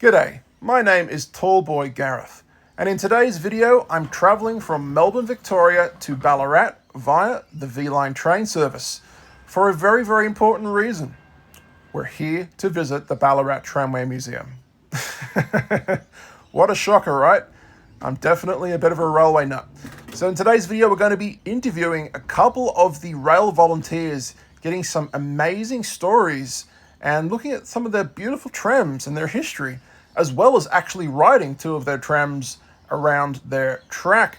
G'day, my name is Tallboy Gareth, and in today's video I'm travelling from Melbourne, Victoria to Ballarat via the V-Line train service for a very, very important reason. We're here to visit the Ballarat Tramway Museum. What a shocker, right? I'm definitely a bit of a railway nut. So in today's video we're going to be interviewing a couple of the rail volunteers, getting some amazing stories and looking at some of their beautiful trams and their history, as well as actually riding two of their trams around their track.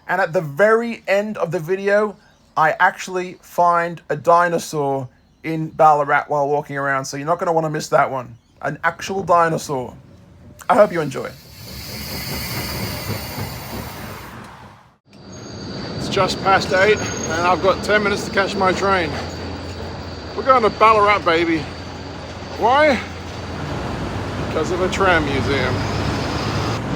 And at the very end of the video, I actually find a dinosaur in Ballarat while walking around, so you're not going to want to miss that one. An actual dinosaur. I hope you enjoy. It's just past 8, and I've got 10 minutes to catch my train. We're going to Ballarat, baby. Why? Because of a tram museum.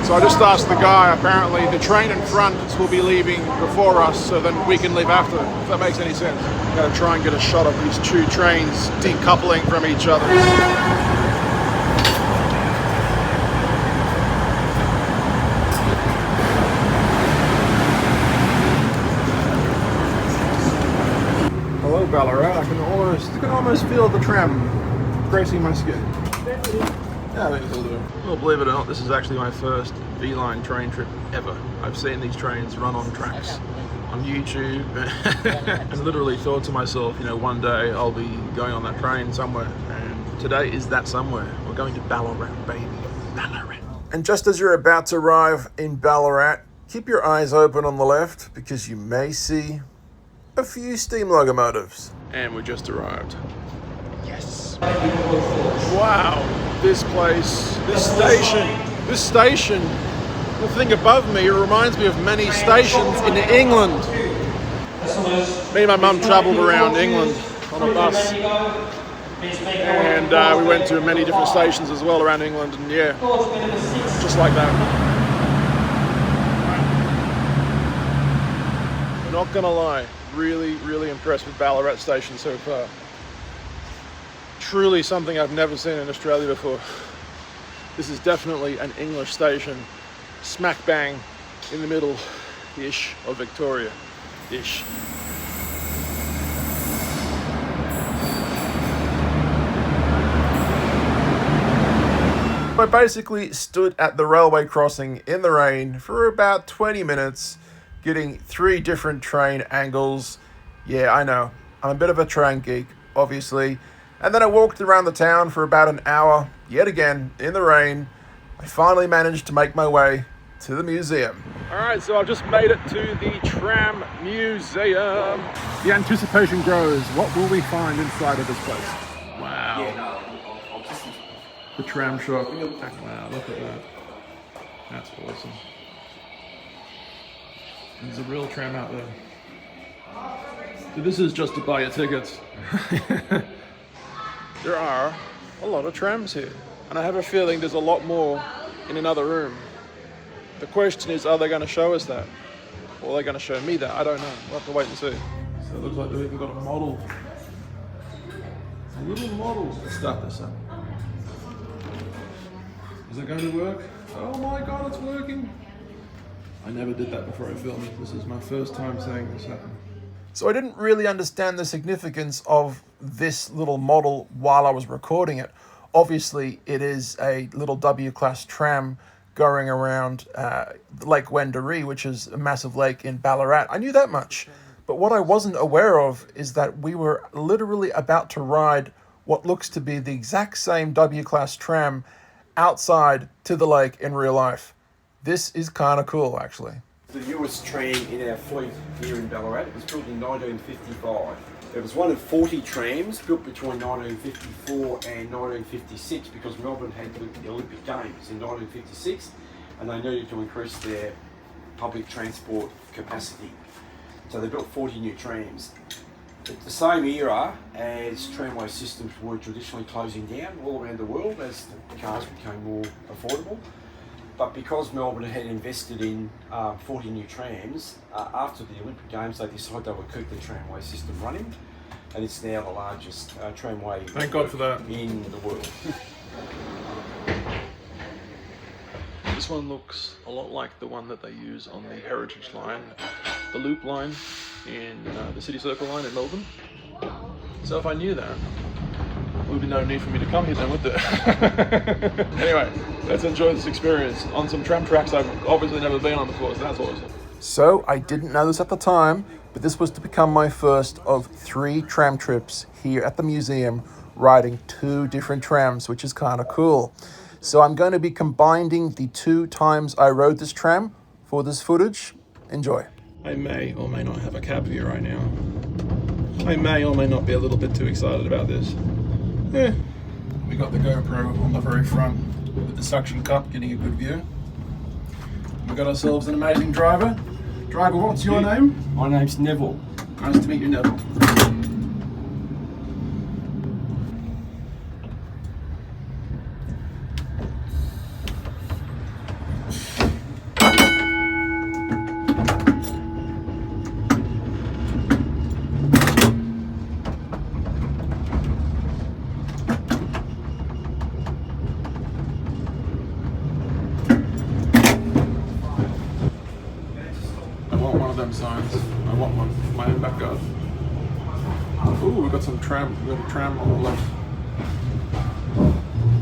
So I just asked the guy, apparently the train in front will be leaving before us, so then we can leave after, if that makes any sense. Gotta try and get a shot of these two trains decoupling from each other. Hello Ballarat, I can almost feel the tram gracing my skin. Yeah, I think it'll do. Well, believe it or not, this is actually my first V-Line train trip ever. I've seen these trains run on tracks on YouTube and literally thought to myself, you know, one day I'll be going on that train somewhere, and today is that somewhere. We're going to Ballarat, baby. Ballarat. And just as you're about to arrive in Ballarat, keep your eyes open on the left because you may see a few steam locomotives. And we just arrived. Yes. Wow, this place, this station, the thing above me, it reminds me of many stations in England. Me and my mum travelled around England on a bus, and we went to many different stations as well around England, and yeah, just like that. Not gonna lie, really impressed with Ballarat Station so far. Truly something I've never seen in Australia before. This is definitely an English station, smack bang in the middle-ish of Victoria-ish. I basically stood at the railway crossing in the rain for about 20 minutes, getting 3 different train angles. Yeah, I know, I'm a bit of a train geek, obviously. And then I walked around the town for about an hour, yet again, in the rain. I finally managed to make my way to the museum. Alright, so I've just made it to the Tram Museum. The anticipation grows. What will we find inside of this place? Wow. The tram shop. Wow, look at that. That's awesome. There's a real tram out there. So this is just to buy your tickets. There are a lot of trams here, and I have a feeling there's a lot more in another room. The question is, are they going to show us that? Or are they going to show me that? I don't know. We'll have to wait and see. So it looks like they've even got a model. A little model. Let's start this up. Is it going to work? Oh my god, it's working! I never did that before I filmed. This is my first time seeing this happen. So I didn't really understand the significance of this little model while I was recording it. Obviously, it is a little W-class tram going around Lake Wendouree, which is a massive lake in Ballarat. I knew that much. But what I wasn't aware of is that we were literally about to ride what looks to be the exact same W-class tram outside to the lake in real life. This is kind of cool, actually. The newest tram in our fleet here in Ballarat. It was built in 1955. It was one of 40 trams built between 1954 and 1956 because Melbourne had the Olympic Games in 1956 and they needed to increase their public transport capacity. So they built 40 new trams. It's the same era as tramway systems were traditionally closing down all around the world as the cars became more affordable. But because Melbourne had invested in 40 new trams, after the Olympic Games they decided they would keep the tramway system running, and it's now the largest tramway Thank God for that. in the world. This one looks a lot like the one that they use on the Heritage Line, the Loop Line in the City Circle line in Melbourne. So if I knew that, there would be no need for me to come here then, would there? Anyway, let's enjoy this experience on some tram tracks I've obviously never been on before, so that's awesome. So I didn't know this at the time, but this was to become my first of 3 tram trips here at the museum, riding 2 different trams, which is kind of cool. So I'm going to be combining the 2 times I rode this tram for this footage. Enjoy. I may or may not have a cab view right now. I may or may not be a little bit too excited about this. Yeah. We got the GoPro on the very front with the suction cup, getting a good view. We got ourselves an amazing driver. Driver, what's your name? My name's Neville. Nice to meet you, Neville. Signs. I want one for my own back garden. Ooh, we've got some tram. We've got a tram on the left.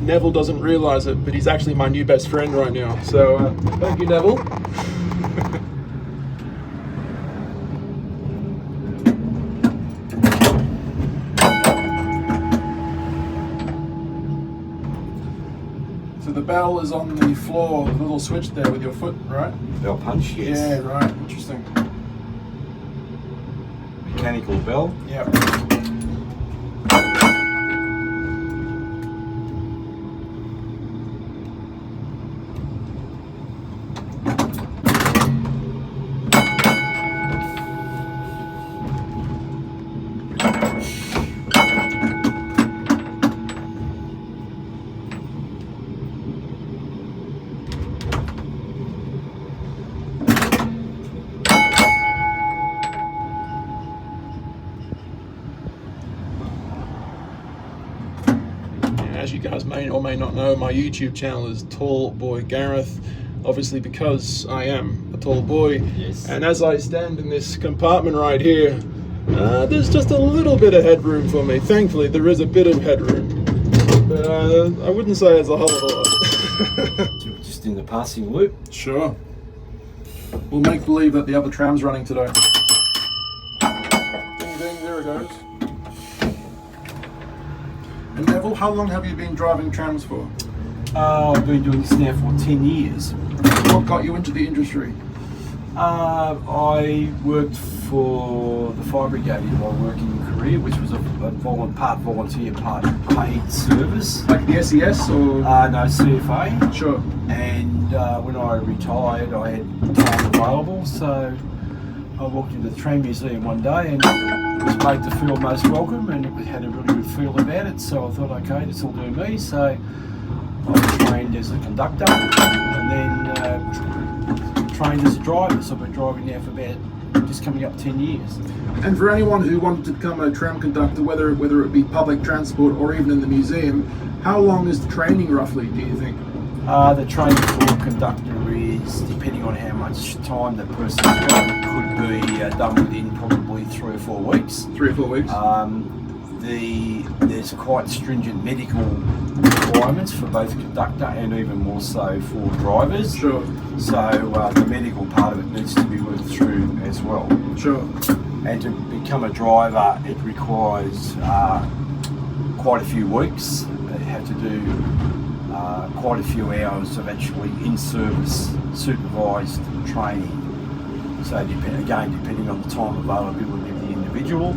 Neville doesn't realise it, but he's actually my new best friend right now. So thank you, Neville. So the bell is on the floor, the little switch there with your foot, right? Bell punch, yes. Yeah, right. Interesting. Mechanical bell. Yep. As you guys may or may not know, my YouTube channel is Tall Boy Gareth, obviously because I am a tall boy. Yes. And as I stand in this compartment right here, there's just a little bit of headroom for me. Thankfully, there is a bit of headroom, but I wouldn't say it's a whole lot. Just in the passing loop. Sure. We'll make believe that the other tram's running today. Ding ding, there it goes. And Neville, how long have you been driving trams for? I've been doing this now for 10 years. What got you into the industry? I worked for the fire brigade in my working career, which was a part volunteer, part paid service. Like the SES or? No, CFA. Sure. And when I retired, I had time available, so I walked into the Tram Museum one day and was made to feel most welcome, and it had a really good feel about it, so I thought, okay, this will do me. So I was trained as a conductor and then trained as a driver, so I've been driving now for about just coming up 10 years. And for anyone who wanted to become a tram conductor, whether it be public transport or even in the museum, how long is the training roughly, do you think? The training for a conductor is, depending on how much time the person's got, could be done within probably 3 or 4 weeks. 3 or 4 weeks? There's quite stringent medical requirements for both conductor and even more so for drivers. Sure. So the medical part of it needs to be worked through as well. Sure. And to become a driver, it requires quite a few weeks. You have to do quite a few hours of actually in-service supervised training. So depending on the time availability of the individual,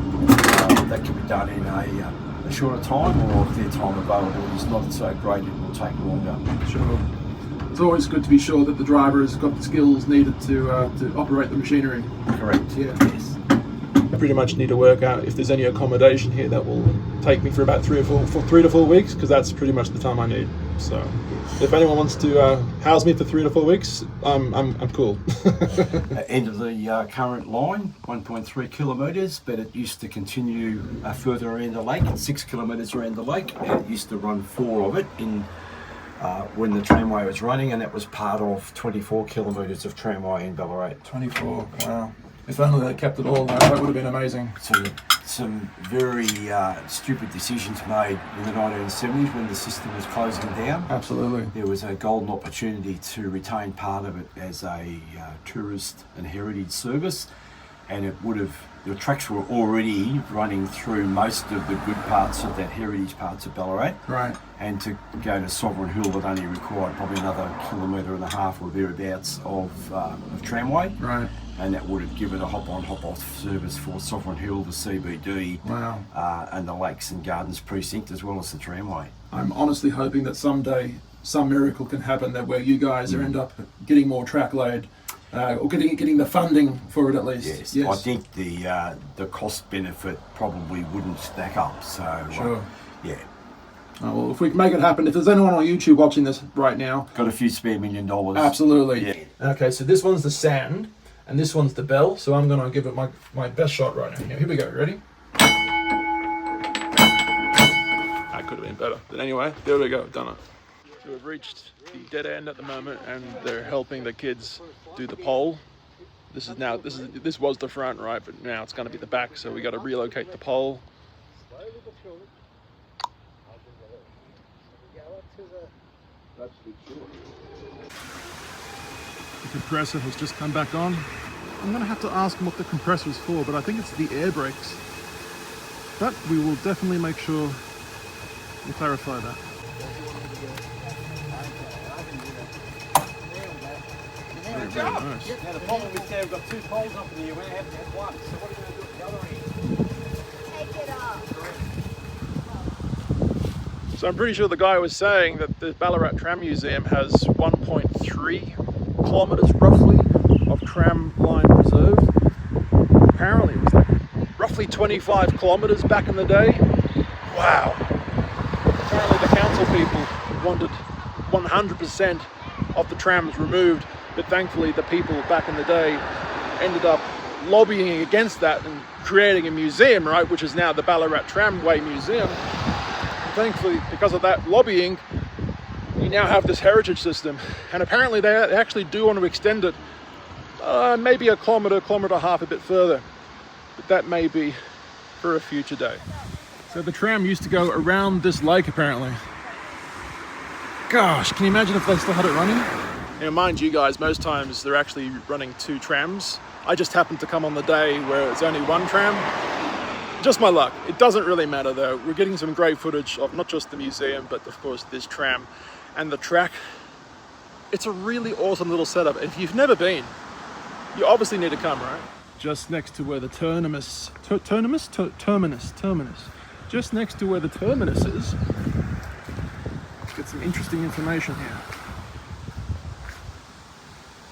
that can be done in a shorter time, or if their time availability is not so great, it will take longer. Sure. It's always good to be sure that the driver has got the skills needed to operate the machinery. Correct. Yeah. Yes. I pretty much need to work out if there's any accommodation here that will take me for about 3 to 4 weeks, because that's pretty much the time I need. So if anyone wants to house me for 3 to 4 weeks, I'm cool. End of the current line, 1.3 kilometres, but it used to continue further around the lake, 6 kilometres around the lake, and it used to run 4 of it in when the tramway was running, and that was part of 24 kilometres of tramway in Ballarat. 24, wow. If only they kept it all, that would have been amazing. So some very stupid decisions made in the 1970s when the system was closing down. Absolutely. There was a golden opportunity to retain part of it as a tourist and heritage service, and it would have, the tracks were already running through most of the good parts of that heritage parts of Ballarat. Right. And to go to Sovereign Hill would only required probably another 1.5 kilometres or thereabouts of tramway. Right. And that would have given a hop-on, hop-off service for Sovereign Hill, the CBD, wow. And the Lakes and Gardens precinct, as well as the tramway. I'm honestly hoping that someday some miracle can happen that where you guys end up getting more track laid, or getting the funding for it at least. Yes. I think the cost benefit probably wouldn't stack up. So sure. Yeah. Oh, well, if we can make it happen, if there's anyone on YouTube watching this right now, got a few spare $1 million. Absolutely. Yeah. Okay, so this one's the sand, and this one's the bell. So I'm going to give it my best shot right now. Here we go. Ready? That could have been better. But anyway, there we go. Done it. So we've reached the dead end at the moment, and they're helping the kids do the pole. This was the front, right? But now it's going to be the back. So we got to relocate the pole. The compressor has just come back on. I'm going to have to ask him what the compressor is for, but I think it's the air brakes. But we will definitely make sure we clarify that. Very, very nice. Now the problem is we've got two poles up in here, we're going to have to have one. So what are you going to do at the other end? Take it off. So I'm pretty sure the guy was saying that the Ballarat Tram Museum has 1.3 kilometres roughly of tram line reserved. Apparently it was like roughly 25 kilometres back in the day. Wow. Apparently the council people wanted 100% of the trams removed, but thankfully the people back in the day ended up lobbying against that and creating a museum, right, which is now the Ballarat Tramway Museum. Thankfully, because of that lobbying, we now have this heritage system, and apparently they actually do want to extend it maybe a kilometre and a half a bit further, but that may be for a future day. So the tram used to go around this lake apparently. Gosh, can you imagine if they still had it running? Now mind you guys, most times they're actually running 2 trams. I just happened to come on the day where it's only 1 tram. Just my luck. It doesn't really matter though. We're getting some great footage of not just the museum, but of course this tram and the track. It's a really awesome little setup. If you've never been, you obviously need to come, right? Just next to where the terminus. Just next to where the terminus is. Let's get some interesting information here.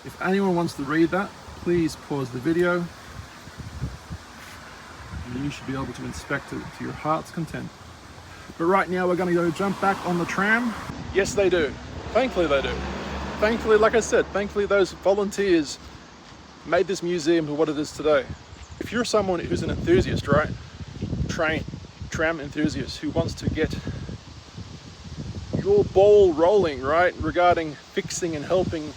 If anyone wants to read that, please pause the video. And you should be able to inspect it to your heart's content. But right now we're going to go jump back on the tram. Yes, they do. Thankfully they do. Thankfully, like I said, thankfully those volunteers made this museum to what it is today. If you're someone who's an enthusiast, right? Tram enthusiast who wants to get your ball rolling, right? Regarding fixing and helping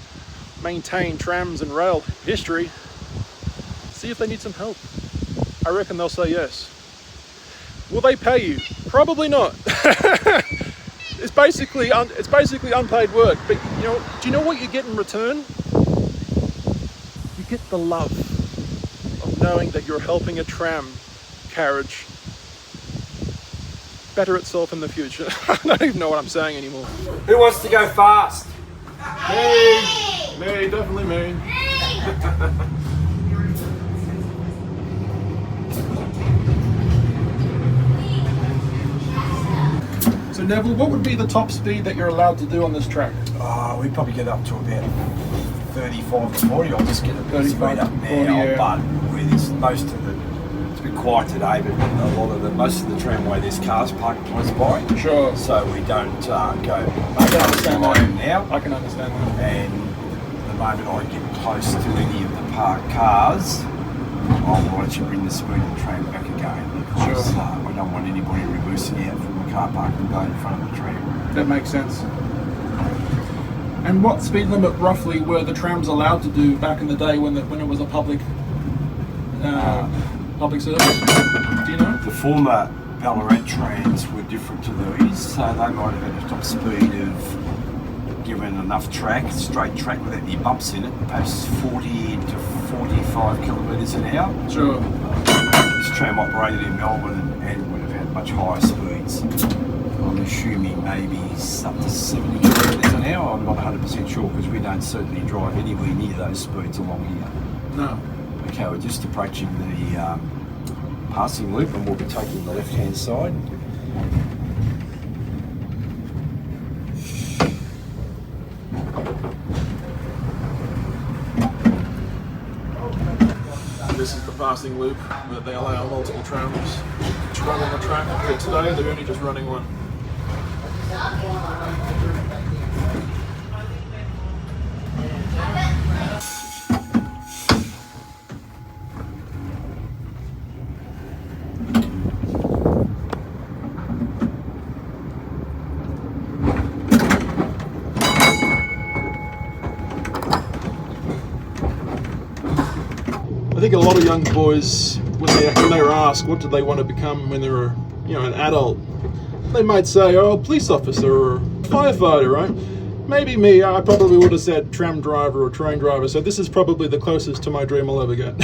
maintain trams and rail history, see if they need some help. I reckon they'll say yes. Will they pay you? Probably not. It's basically unpaid work. But you know, do you know what you get in return? You get the love of knowing that you're helping a tram carriage better itself in the future. I don't even know what I'm saying anymore. Who wants to go fast? Me, definitely me. So Neville, what would be the top speed that you're allowed to do on this track? We'd probably get up to about 35 to 40. I'll just get a bit of speed up now, yeah. but with most of the, it's a bit quiet today, but most of the tramway there's cars parked close by. Sure. So we don't go. I can understand that. Now. I can understand that. And the moment I get close to any of the parked cars, I'll actually bring the speed of the train back again because Sure. I don't want anybody reversing out from the car park and going in front of the tram. That makes sense. And what speed limit roughly were the trams allowed to do back in the day when it was a public service? Do you know? The former Ballarat trams were different to these, so they might have had a top speed of, given enough track, straight track without any bumps in it, perhaps 40 to 45 kilometres an hour. Sure. This tram operated in Melbourne and would have had much higher speeds. I'm assuming maybe up to 70 kilometres an hour. I'm not 100% sure because we don't certainly drive anywhere near those speeds along here. No. Okay, we're just approaching the passing loop and we'll be taking the left-hand side. This is the passing loop where they allow multiple trams to run on the track. But today they're only just running one. I think a lot of young boys, when they were asked what did they want to become when they were, an adult, they might say, "Oh, police officer or firefighter," right? Maybe me, I probably would have said tram driver or train driver. So this is probably the closest to my dream I'll ever get.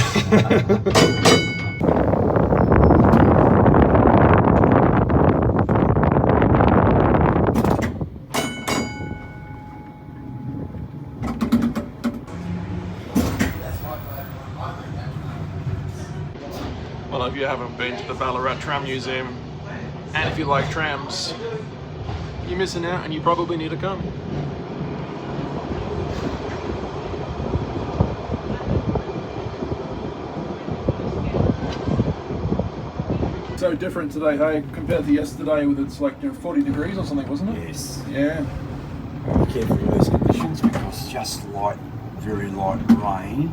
Well, if you haven't been to the Ballarat Tramway Museum, and if you like trams, you're missing out and you probably need to come. So different today, hey, compared to yesterday with it's like 40 degrees or something, wasn't it? Yes. Yeah. Be careful in these conditions because just light, very light rain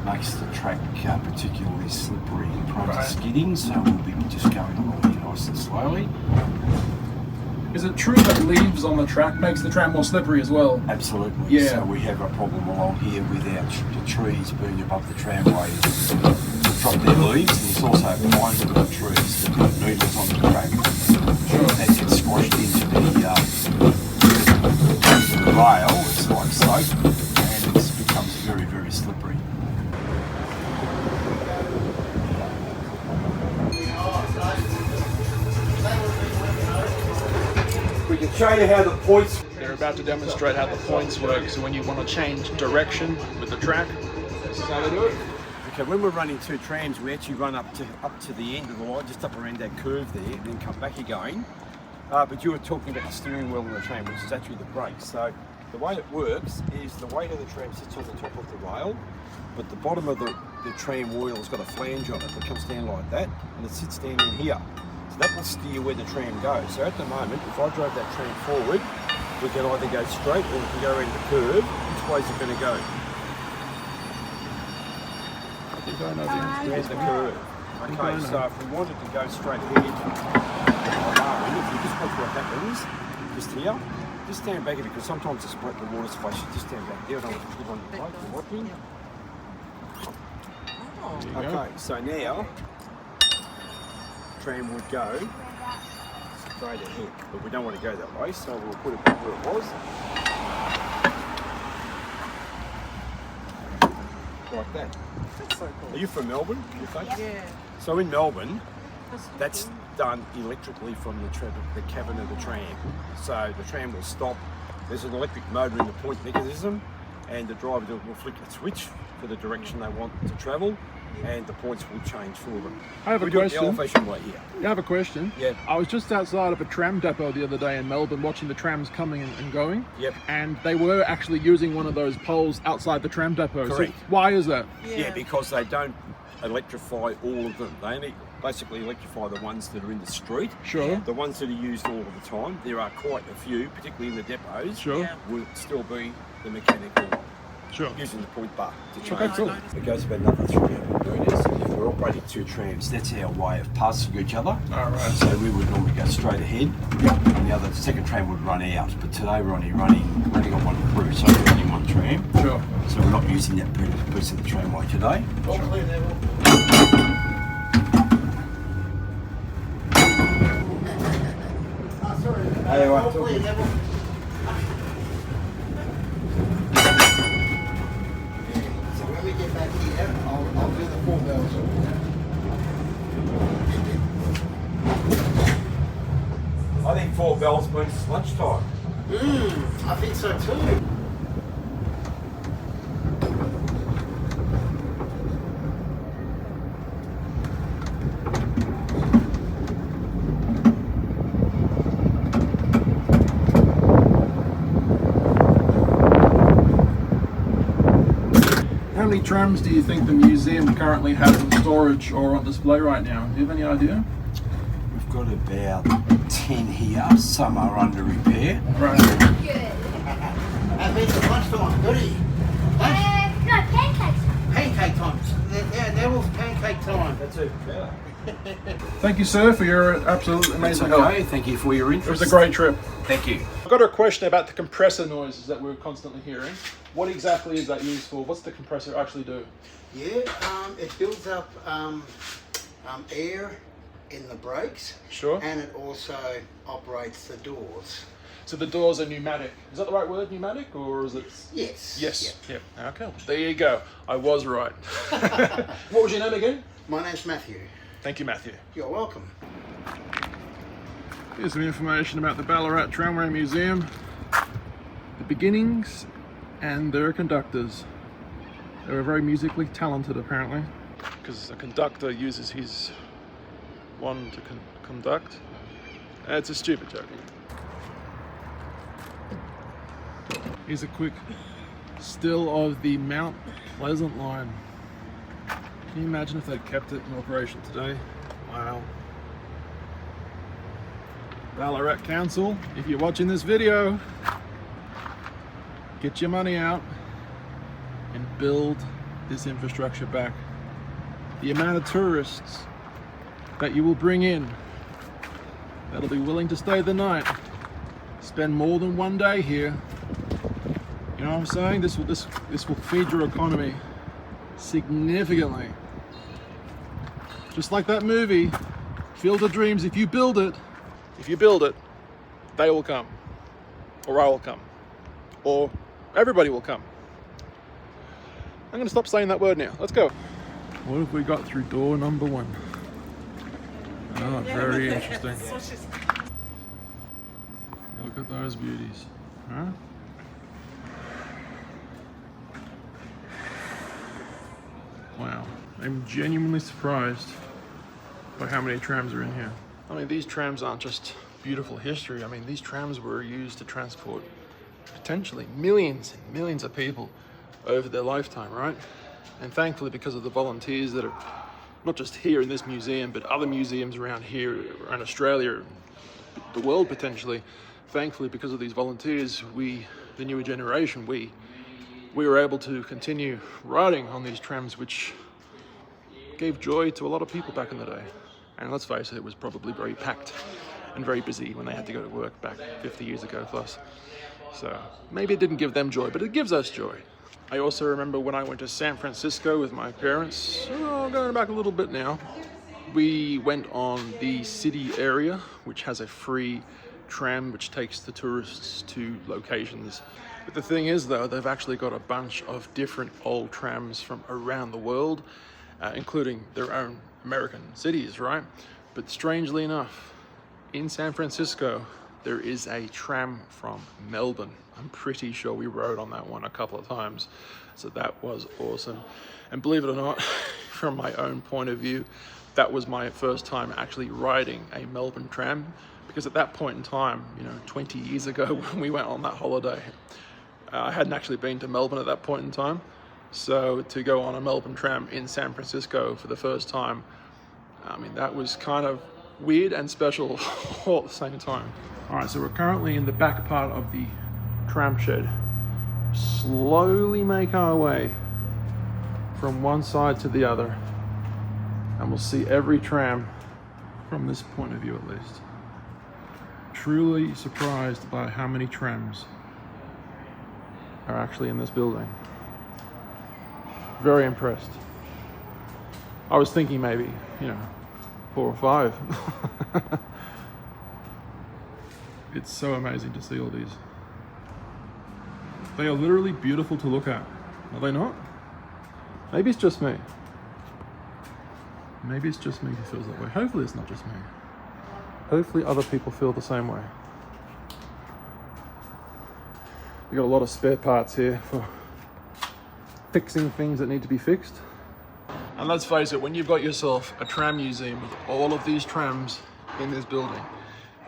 makes the track particularly slippery and prone to skidding, so we'll be just going along here nice and slowly. Is it true that leaves on the track makes the tram more slippery as well? Absolutely. Yeah. So we have a problem along here with the trees being above the tramways drop their leaves, and there's also pines in the trees that put needles on the track. Sure. They get squashed into the rail, it's like soap, and it becomes very, very slippery. We can show you how the points... They're about to demonstrate how the points work. So when you want to change direction with the track, this is how they do it. Okay, when we're running two trams, we actually run up to the end of the line, just up around that curve there, and then come back again. But you were talking about the steering wheel on the tram, which is actually the brakes. So the way it works is the weight of the tram sits on the top of the rail, but the bottom of the tram wheel has got a flange on it that comes down like that, and it sits down in here. So that will steer where the tram goes. So at the moment, if I drove that tram forward, we can either go straight or we can go around the curve. Which way is it going to go? There's the curve. Okay, so if we wanted to go straight ahead, if you just watch what happens, just here, just stand back a bit because sometimes the water splash, just stand back there. I don't want to put on the brake, you're watching. Okay, so now, tram would go straight ahead, but we don't want to go that way, so we'll put it back where it was. Like that. That's so cool. Are you from Melbourne? Yeah. So in Melbourne, that's done electrically from the cabin of the tram. So the tram will stop. There's an electric motor in the point mechanism, and the driver will flick a switch for the direction they want to travel, and the points will change for them. I have a We do it the question. old-fashioned way here. I have a question. Yeah. I was just outside of a tram depot the other day in Melbourne watching the trams coming and going. Yep. And they were actually using one of those poles outside the tram depot. Correct. So why is that? Yeah, because they don't electrify all of them. They only basically electrify the ones that are in the street. Sure. The ones that are used all of the time. There are quite a few, particularly in the depots. Sure. Yeah. Will still be the mechanical one. Sure. Using the point bar to change. Okay, cool. It goes about another 300 metres. If we're operating two trams, that's our way of passing each other. All right. So we would normally go straight ahead, and the second tram would run out. But today we're only running on one using that piece of the tramway today. All clear, Neville. Sorry. Hey, All clear, Neville. So when we get back here, I'll do the 4 bells. I think 4 bells means lunchtime. I think so too. How many trams do you think the museum currently has in storage or on display right now? Do you have any idea? We've got about 10 here. Some are under repair. Right. Good. That means it's lunchtime. Goody. Lunch? No, pancakes. Pancake time. Yeah, Neville's pancake time. That's it. Yeah. Thank you, sir, for your absolute amazing help. Okay, thank you for your It interest. was a great trip. Thank you. I've got a question about the compressor noises that we're constantly hearing. What exactly is that used for? What's the compressor actually do? Yeah, it builds up air in the brakes. Sure. And it also operates the doors. So the doors are pneumatic. Is that the right word, pneumatic, or is it? Yes. Yes. Yep. Okay. There you go. I was right. What was your name again? My name's Matthew. Thank you, Matthew. You're welcome. Here's some information about the Ballarat Tramway Museum. The beginnings and their conductors. They were very musically talented, apparently, because a conductor uses his wand to conduct. It's a stupid joke. Here's a quick still of the Mount Pleasant line. Can you imagine if they'd kept it in operation today? Wow. Ballarat Council, if you're watching this video, get your money out and build this infrastructure back. The amount of tourists that you will bring in that'll be willing to stay the night, spend more than one day here, you know what I'm saying? This will feed your economy significantly. Just like that movie, Field of Dreams. If you build it, they will come, or I will come, or everybody will come. I'm going to stop saying that word now. Let's go. What have we got through door number 1? Oh, very interesting. Look at those beauties. Huh? Wow. I'm genuinely surprised by how many trams are in here. I mean, these trams aren't just beautiful history. I mean, these trams were used to transport potentially millions and millions of people over their lifetime, right? And thankfully, because of the volunteers that are not just here in this museum, but other museums around here, around Australia, the world potentially, thankfully, because of these volunteers, the newer generation, we were able to continue riding on these trams, which gave joy to a lot of people back in the day. And let's face it, it was probably very packed and very busy when they had to go to work back 50 years ago plus. So maybe it didn't give them joy, but it gives us joy. I also remember when I went to San Francisco with my parents, going back a little bit now, we went on the city area, which has a free tram which takes the tourists to locations. But the thing is though, they've actually got a bunch of different old trams from around the world, including their own American cities, right? But strangely enough, in San Francisco, there is a tram from Melbourne. I'm pretty sure we rode on that one a couple of times. So that was awesome. And believe it or not, from my own point of view, that was my first time actually riding a Melbourne tram, because at that point in time, 20 years ago when we went on that holiday, I hadn't actually been to Melbourne at that point in time. So to go on a Melbourne tram in San Francisco for the first time, I mean, that was kind of weird and special all at the same time. All right, so we're currently in the back part of the tram shed. Slowly make our way from one side to the other, and we'll see every tram from this point of view at least. Truly surprised by how many trams are actually in this building. Very impressed. I was thinking maybe, 4 or 5. It's so amazing to see all these. They are literally beautiful to look at. Are they not? Maybe it's just me. Maybe it's just me who feels that way. Hopefully it's not just me. Hopefully other people feel the same way. We got a lot of spare parts here for fixing things that need to be fixed. And let's face it, when you've got yourself a tram museum with all of these trams in this building,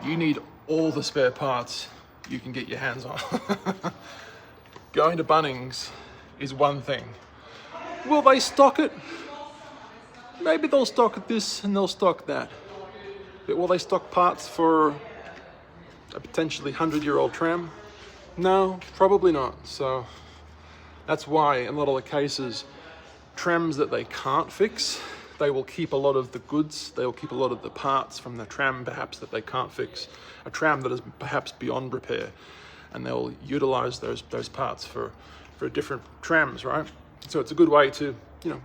you need all the spare parts you can get your hands on. Going to Bunnings is one thing. Will they stock it? Maybe they'll stock this and they'll stock that. But will they stock parts for a potentially 100-year-old tram? No, probably not. So that's why in a lot of the cases, trams that they can't fix, they will keep a lot of the goods, they will keep a lot of the parts from the tram perhaps that they can't fix. A tram that is perhaps beyond repair, and they'll utilize those parts for different trams, right? So it's a good way to,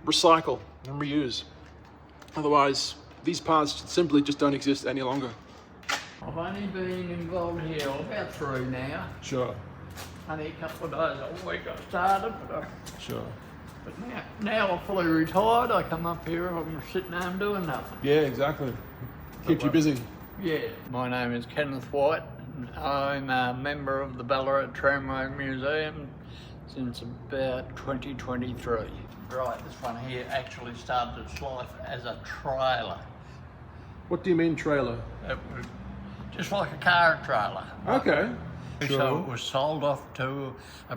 recycle and reuse. Otherwise, these parts simply just don't exist any longer. I've only been involved here about 3 now. Sure. Only a couple of days a week I started, but Sure. But now I'm fully retired, I come up here, I'm sitting home doing nothing. Yeah, exactly. Keeps you busy. Yeah. My name is Kenneth White. And I'm a member of the Ballarat Tramway Museum since about 2023. Right, this one here actually started its life as a trailer. What do you mean trailer? It was just like a car trailer. Okay. So Sure. it was sold off to a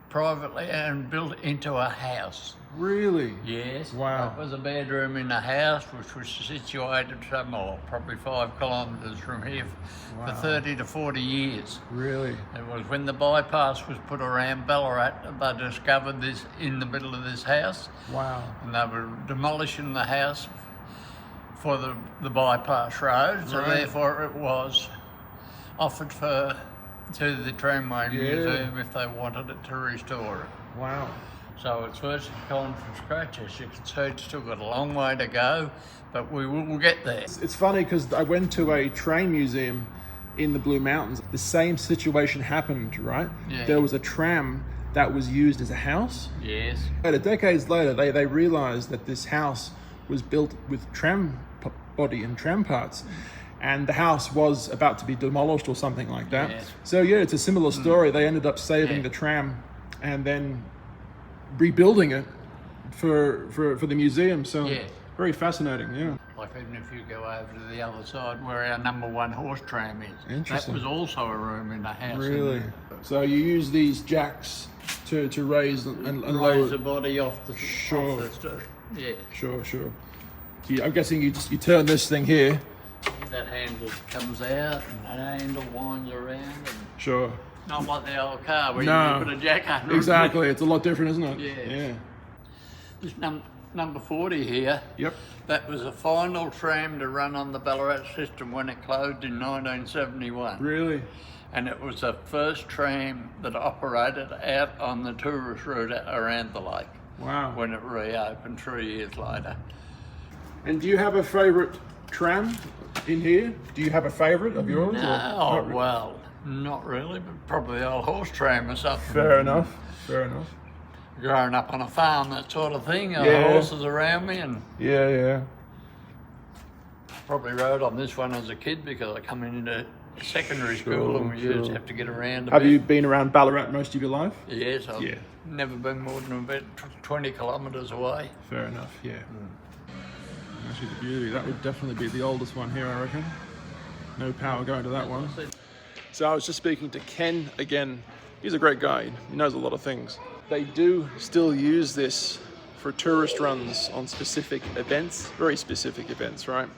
privately and built into a house. Really? Yes. Wow. It was a bedroom in the house, which was situated somewhere, probably 5 kilometres from here, Wow. for 30 to 40 years. Really? It was when the bypass was put around Ballarat, they discovered this in the middle of this house, Wow. and they were demolishing the house for the bypass road, so Right. therefore it was offered to the Tramway Yeah. Museum if they wanted it to restore it. Wow. So it's virtually gone from scratch. As you can see, it's still got a long way to go, but we will get there. It's funny because I went to a train museum in the Blue Mountains. The same situation happened, right? Yeah. There was a tram that was used as a house. Yes. Later, decades later, they realized that this house was built with tram body and tram parts. And the house was about to be demolished or something like that. Yes. So yeah, it's a similar story. They ended up saving Yeah. the tram and then rebuilding it for the museum. So Yeah. very fascinating, yeah. Like even if you go over to the other side where our number 1 horse tram is, that Interesting. was also a room in the house. Really? So you use these jacks to raise and And lower. raise the body off the Sure. yeah. Sure. So I'm guessing you turn this thing here. That handle comes out and that handle winds around, and Sure. not like the old car where No. you put a jack under it. Exactly. It's a lot different, isn't it? Yeah. Yeah. This number 40 here, Yep. that was the final tram to run on the Ballarat system when it closed in 1971. Really? And it was the first tram that operated out on the tourist route around the lake Wow. when it reopened 3 years later. And do you have a favourite tram in here? Do you have a favourite of yours? or No, not really? well, not really, but probably the old horse tram or something. Fair enough. Fair enough. Growing up on a farm, that sort of thing, Yeah. horses around me, and Yeah. probably rode on this one as a kid because I come into secondary school and we Sure. used to have to get around a Have bit. you been around Ballarat most of your life? Yes, I've Yeah. never been more than about 20 kilometres away. Fair enough, yeah. Actually, the beauty, that would definitely be the oldest one here, I reckon. No power going to that one. So I was just speaking to Ken again. He's a great guy. He knows a lot of things. They do still use this for tourist runs on specific events, very specific events, right?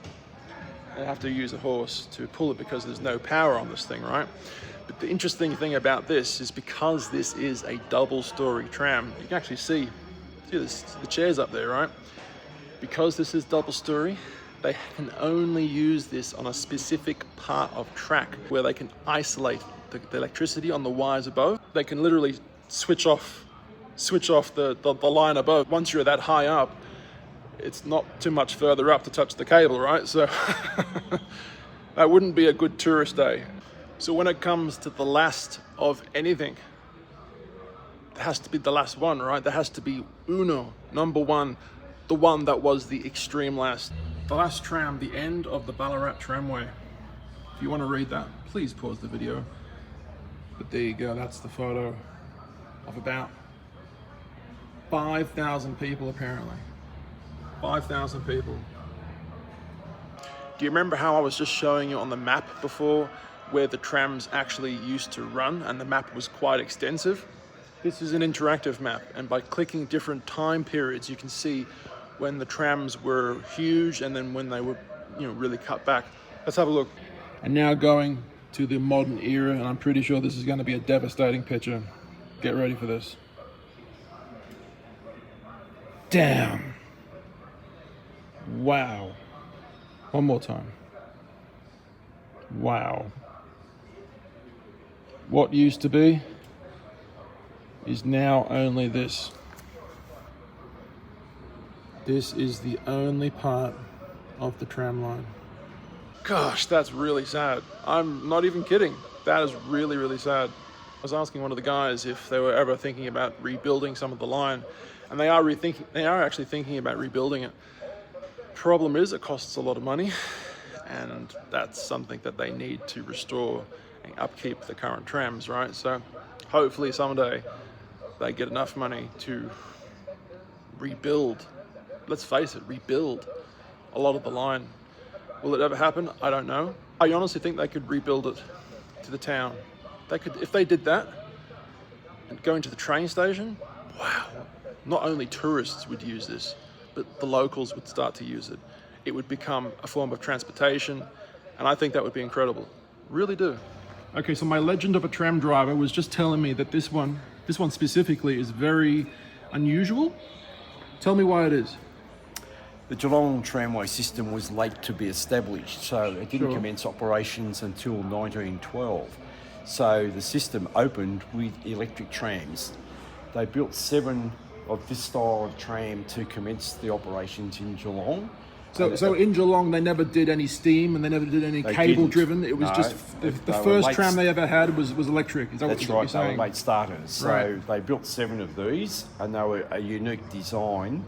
They have to use a horse to pull it because there's no power on this thing, right? But the interesting thing about this is because this is a double-story tram, you can actually see this, the chairs up there, right? Because this is double-story, they can only use this on a specific part of track where they can isolate the electricity on the wires above. They can literally switch off switch off the line above. Once you're that high up, it's not too much further up to touch the cable, right? So that wouldn't be a good tourist day. So when it comes to the last of anything, it has to be the last one, right? There has to be uno, number one, the one that was the extreme last. The last tram, the end of the Ballarat Tramway. If you want to read that, please pause the video. But there you go, that's the photo of about 5,000 people apparently. 5,000 people. Do you remember how I was just showing you on the map before where the trams actually used to run and the map was quite extensive? This is an interactive map, and by clicking different time periods you can see when the trams were huge and then when they were, really cut back. Let's have a look. And now going to the modern era, and I'm pretty sure this is going to be a devastating picture. Get ready for this. Damn. Wow. One more time. Wow. What used to be is now only this. This is the only part of the tram line. Gosh, that's really sad. I'm not even kidding. That is really, really sad. I was asking one of the guys if they were ever thinking about rebuilding some of the line, and they are actually thinking about rebuilding it. Problem is, it costs a lot of money, and that's something that they need to restore and upkeep the current trams, right? So hopefully someday they get enough money to rebuild, let's face it, rebuild a lot of the line. Will it ever happen? I don't know. I honestly think they could rebuild it to the town. They could, if they did that and going to the train station, wow. Not only tourists would use this, but the locals would start to use it. It would become a form of transportation, and I think that would be incredible. Really do. Okay, so my legend of a tram driver was just telling me that this one specifically is very unusual. Tell me why it is. The Geelong tramway system was late to be established, so it didn't commence operations until 1912. So the system opened with electric trams. They built 7 of this style of tram to commence the operations in Geelong. So in Geelong they never did any steam and they never did any cable driven. It was just the first tram they ever had was electric. Is that what you're saying? They were late starters. So they built 7 of these, and they were a unique design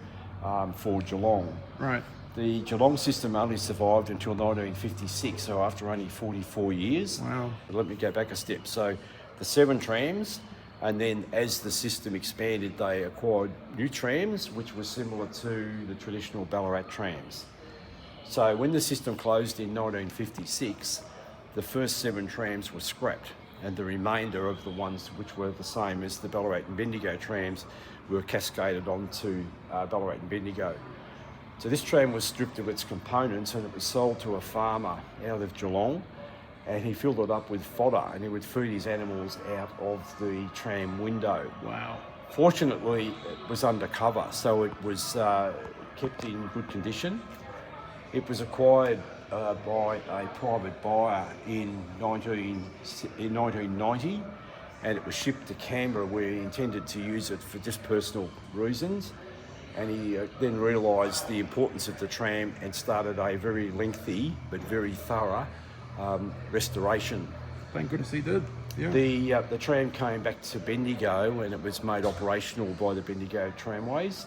for Geelong. Right. The Geelong system only survived until 1956, so after only 44 years. Wow. But let me go back a step. So the 7 trams, and then as the system expanded, they acquired new trams, which were similar to the traditional Ballarat trams. So when the system closed in 1956, the first 7 trams were scrapped, and the remainder of the ones which were the same as the Ballarat and Bendigo trams were cascaded onto Ballarat and Bendigo. So this tram was stripped of its components and it was sold to a farmer out of Geelong, and he filled it up with fodder and he would feed his animals out of the tram window. Wow. Fortunately, it was undercover, so it was kept in good condition. It was acquired by a private buyer in 1990, and it was shipped to Canberra, where he intended to use it for just personal reasons. And he then realised the importance of the tram and started a very lengthy but very thorough restoration. Thank goodness he did. Yeah. The tram came back to Bendigo and it was made operational by the Bendigo Tramways.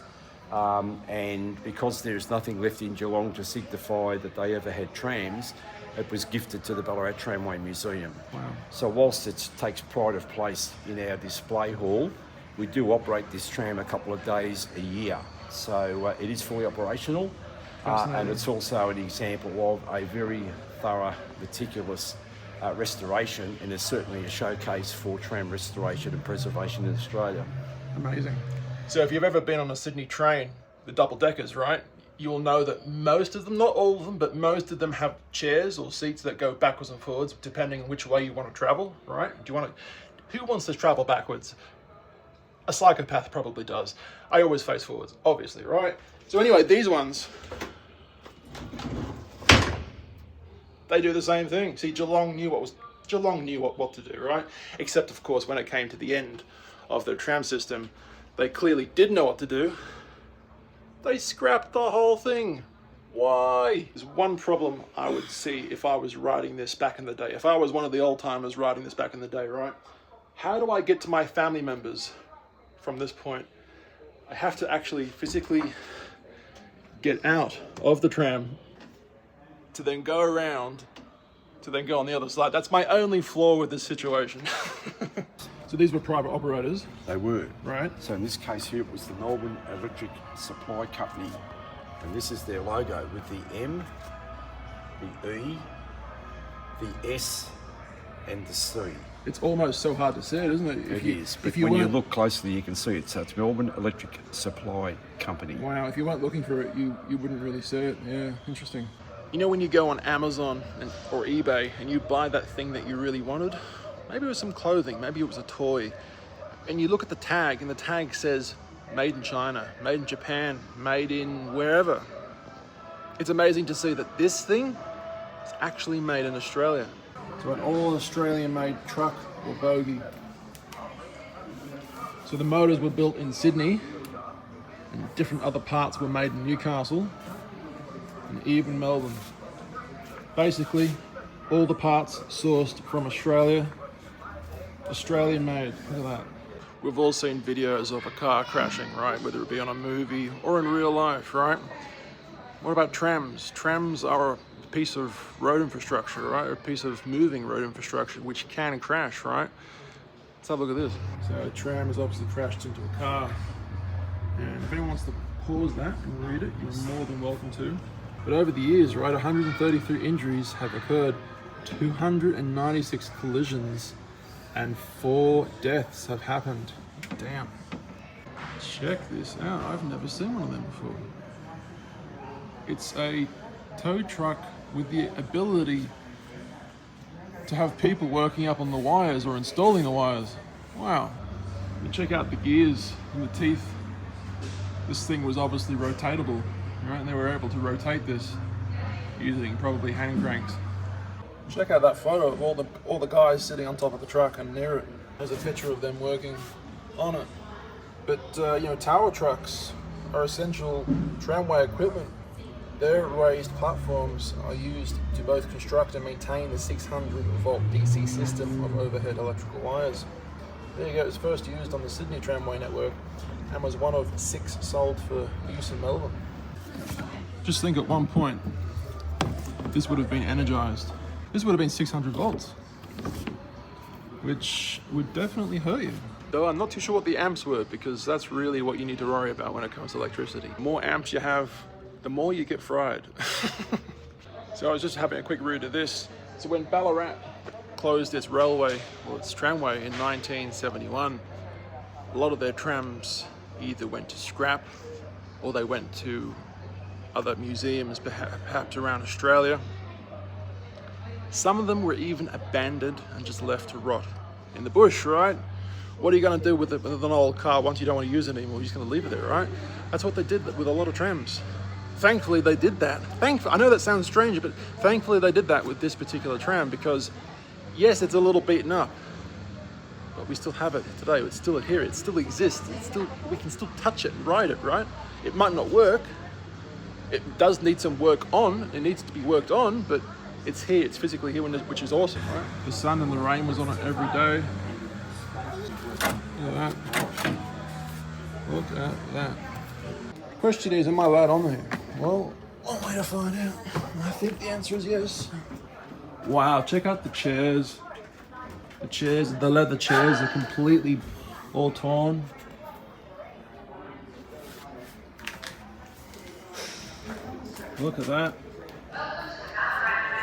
And because there's nothing left in Geelong to signify that they ever had trams, it was gifted to the Ballarat Tramway Museum. Wow. So whilst it takes pride of place in our display hall, we do operate this tram a couple of days a year. So it is fully operational, and it's also an example of a very thorough, meticulous restoration, and is certainly a showcase for tram restoration and preservation in Australia. Amazing. So if you've ever been on a Sydney train, the double-deckers, right, you'll know that most of them, not all of them, but most of them have chairs or seats that go backwards and forwards, depending on which way you want to travel, right? Who wants to travel backwards? A psychopath probably does. I always face forwards, obviously, right? So anyway, these ones, they do the same thing. See, Geelong knew what to do, right? Except, of course, when it came to the end of their tram system, They clearly did know what to do. They scrapped the whole thing. Why? There's one problem I would see if I was riding this back in the day. If I was one of the old timers riding this back in the day, right? How do I get to my family members from this point? I have to actually physically get out of the tram to then go around to then go on the other side. That's my only flaw with this situation. So these were private operators. They were. Right. So in this case here, it was the Melbourne Electric Supply Company. And this is their logo with the M, the E, the S, and the C. It's almost so hard to see it, isn't it? It is, but when you look closely, you can see it. So it's Melbourne Electric Supply Company. Wow, if you weren't looking for it, you wouldn't really see it. Yeah, interesting. You know when you go on Amazon or eBay and you buy that thing that you really wanted? Maybe it was some clothing, maybe it was a toy. And you look at the tag and the tag says, made in China, made in Japan, made in wherever. It's amazing to see that this thing is actually made in Australia. So an all Australian made truck or bogie. So the motors were built in Sydney and different other parts were made in Newcastle and even Melbourne. Basically, all the parts sourced from Australia, Australian made. Look at that. We've all seen videos of a car crashing, right? Whether it be on a movie or in real life, right? What about trams? Trams are a piece of road infrastructure, right? A piece of moving road infrastructure which can crash, right? Let's have a look at this. So a tram has obviously crashed into a car. And if anyone wants to pause that and read it, you're more than welcome to. But over the years, right, 133 injuries have occurred, 296 collisions, and 4 deaths have happened. Damn. Check this out. I've never seen one of them before. It's a tow truck with the ability to have people working up on the wires or installing the wires. Wow. And check out the gears and the teeth. This thing was obviously rotatable, right? And they were able to rotate this using probably hand cranks. Check out that photo of all the guys sitting on top of the truck and near it. There's a picture of them working on it. But you know, tower trucks are essential tramway equipment. Their raised platforms are used to both construct and maintain the 600-volt DC system of overhead electrical wires. There you go. It was first used on the Sydney tramway network and was one of 6 sold for use in Melbourne. Just think at one point, this would have been energized. This would have been 600 volts, which would definitely hurt you. Though I'm not too sure what the amps were, because that's really what you need to worry about when it comes to electricity. The more amps you have, the more you get fried. So I was just having a quick read of this. So when Ballarat closed its railway, or its tramway in 1971, a lot of their trams either went to scrap or they went to other museums, perhaps around Australia. Some of them were even abandoned and just left to rot in the bush, right? What are you going to do with an old car once you don't want to use it anymore? You're just going to leave it there, right? That's what they did with a lot of trams. Thankfully, they did that. I know that sounds strange, but thankfully they did that with this particular tram because, yes, it's a little beaten up, but we still have it today. It's still here. It still exists. We can still touch it and ride it, right? It might not work. It does need some work on. It needs to be worked on, but it's here, it's physically here, which is awesome, right? The sun and the rain was on it every day. Look at that. Look at that. Question is, am I allowed on there? Well, one way to find out. I think the answer is yes. Wow, check out the chairs. The leather chairs are completely all torn. Look at that.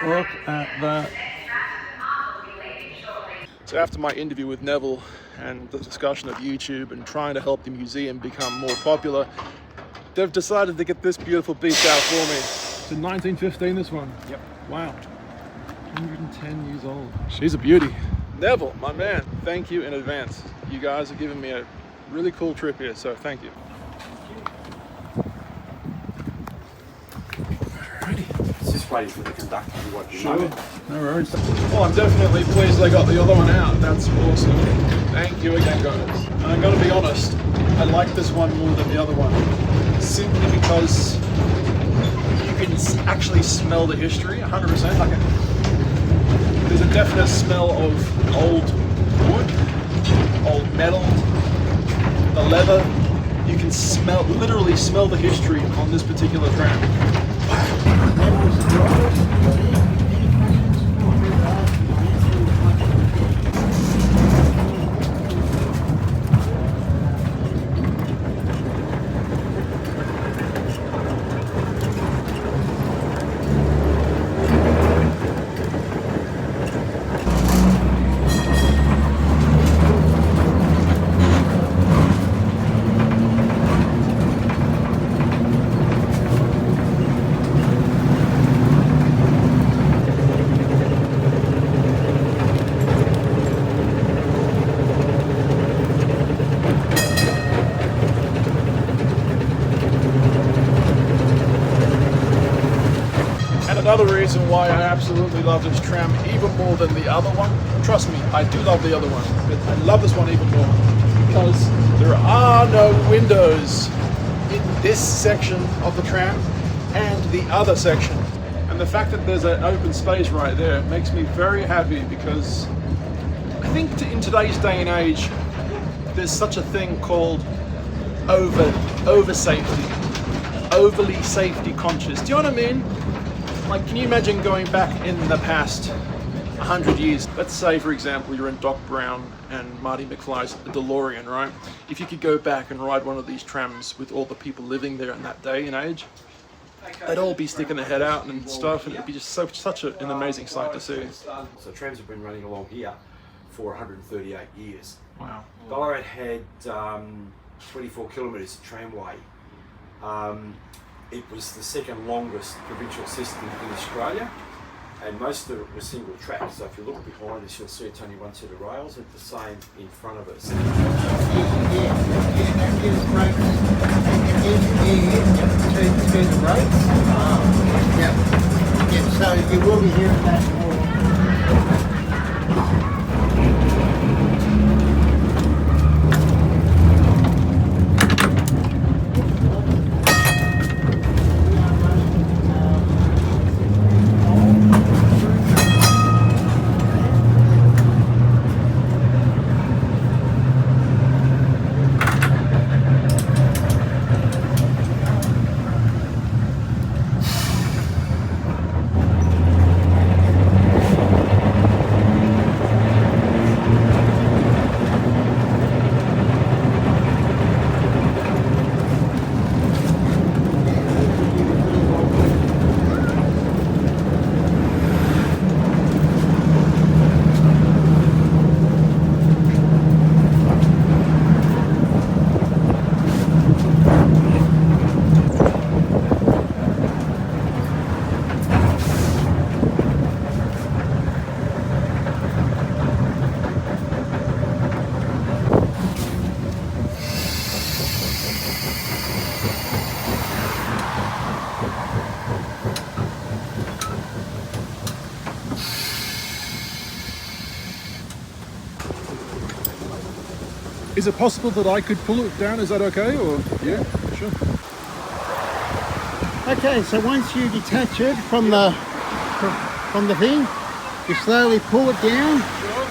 Look at that. So after my interview with Neville and the discussion of YouTube and trying to help the museum become more popular, they've decided to get this beautiful beast out for me. It's in 1915, this one. Yep. Wow. 110 years old. She's a beauty. Neville, my man, thank you in advance. You guys are giving me a really cool trip here, so thank you. Just waiting for the conductor to watch. Sure, no worries. Well, I'm definitely pleased they got the other one out. That's awesome. Thank you again, guys. And I'm gonna be honest, I like this one more than the other one, simply because you can actually smell the history 100%. Like there's a definite smell of old wood, old metal, the leather. You can smell, literally smell the history on this particular tram. Another reason why I absolutely love this tram even more than the other one, trust me, I do love the other one, but I love this one even more because there are no windows in this section of the tram and the other section. And the fact that there's an open space right there makes me very happy, because I think in today's day and age, there's such a thing called over safety, overly safety conscious. Do you know what I mean? Like, can you imagine going back in the past 100 years? Let's say, for example, you're in Doc Brown and Marty McFly's DeLorean, right? If you could go back and ride one of these trams with all the people living there in that day and age, they'd all be sticking their head out and stuff, and it'd be just such an amazing sight to see. So trams have been running along here for 138 years. Wow. Ballarat had 24 kilometres of tramway. It was the second longest provincial system in Australia, and most of it was single track. So if you look behind us, you'll see it's only one set of rails, and the same in front of us. That gives brakes to the brakes. Yeah, so you will be hearing that more. Is it possible that I could pull it down? Is that okay? Or yeah, sure. Okay, so once you detach it from the thing, you slowly pull it down. Sure.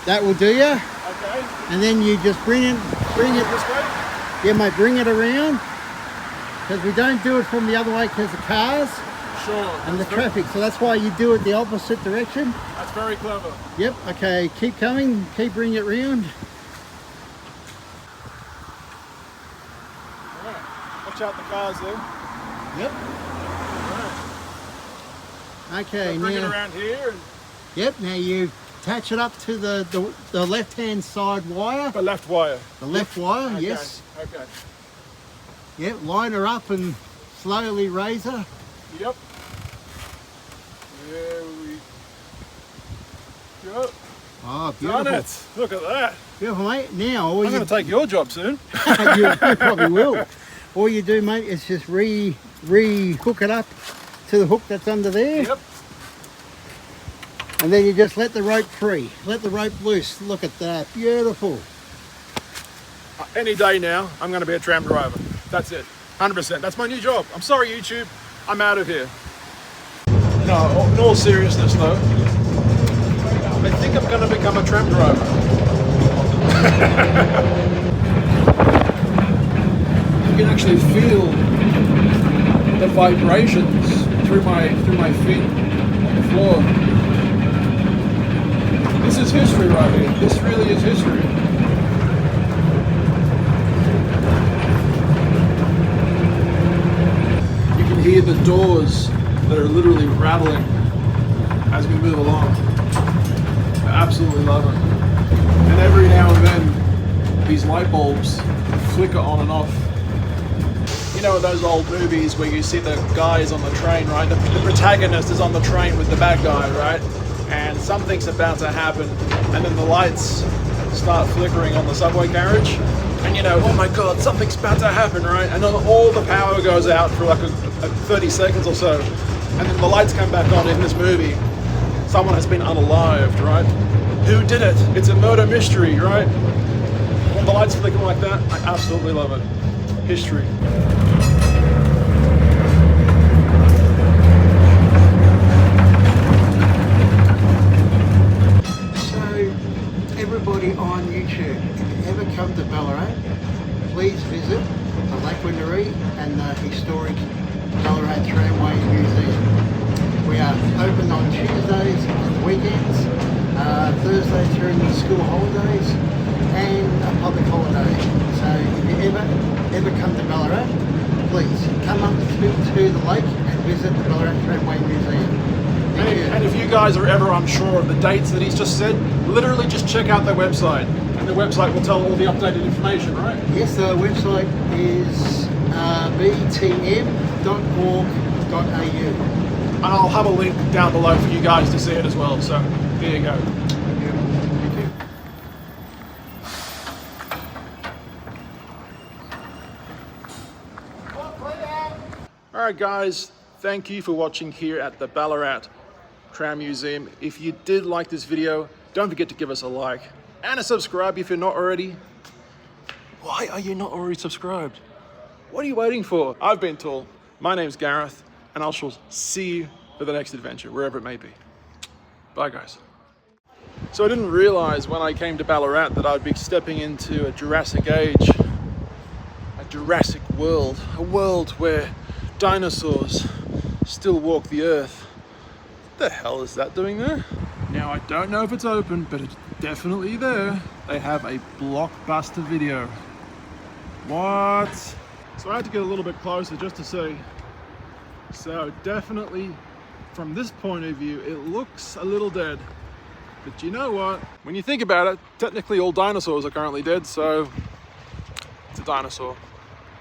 That will do you. Okay. And then you just bring it This way? yeah mate, bring it around, because we don't do it from the other way because of cars Sure. and the That's traffic, so that's why you do it the opposite direction. That's very clever. Yep, okay, keep coming, keep bringing it round. Alright. Watch out the cars there. Yep. Alright. Okay, So bring it now, around here. And yep, now you attach it up to the left-hand side wire. the left wire. The left wire, Okay. yes. Okay. Yep, line her up and slowly raise her. Yep. There we go. Oh, beautiful. Done it. Look at that. Beautiful, mate. Now, all I'm going to take your job soon. you probably will. All you do, mate, is just re-hook it up to the hook that's under there. Yep. And then you just let the rope free, let the rope loose. Look at that, beautiful. Any day now, I'm going to be a tram driver. That's it, 100%. That's my new job. I'm sorry, YouTube. I'm out of here. No, in all seriousness though, I think I'm going to become a tram driver. You can actually feel the vibrations through my feet on the floor. This is history right here. This really is history. You can hear the doors that are literally rattling as we move along. I absolutely love it. And every now and then, these light bulbs flicker on and off. You know those old movies where you see the guys on the train, right? The protagonist is on the train with the bad guy, right? And something's about to happen, and then the lights start flickering on the subway carriage. And you know, oh my god, something's about to happen, right? And then all the power goes out for like a 30 seconds or so. And then the lights come back on in this movie. Someone has been unalived, right? Who did it? It's a murder mystery, right? When the lights flicker like that, I absolutely love it. History. So, everybody on YouTube, if you ever come to Ballarat, please visit the Lake Windaree and the historic Ballarat Tramway Museum. We are open on Tuesdays and the weekends, Thursdays during the school holidays, and a public holiday. So if you ever come to Ballarat, please come up to the lake and visit the Ballarat Tramway Museum. And if you guys are ever unsure of the dates that he's just said, literally just check out their website. And the website will tell all the updated information, right? Yes, the website is btm.org.au. And I'll have a link down below for you guys to see it as well. So there you go. Thank you. Alright guys, thank you for watching here at the Ballarat Tram Museum. If you did like this video, don't forget to give us a like and a subscribe if you're not already. Why are you not already subscribed? What are you waiting for? I've been Tall. My name's Gareth, and I shall see you for the next adventure, wherever it may be. Bye guys. So I didn't realize when I came to Ballarat that I'd be stepping into a Jurassic age, a Jurassic world, a world where dinosaurs still walk the earth. What the hell is that doing there? Now I don't know if it's open, but it's definitely there. They have a blockbuster video. What? So I had to get a little bit closer just to see. So definitely from this point of view, it looks a little dead. But you know what? When you think about it, technically all dinosaurs are currently dead, so it's a dinosaur.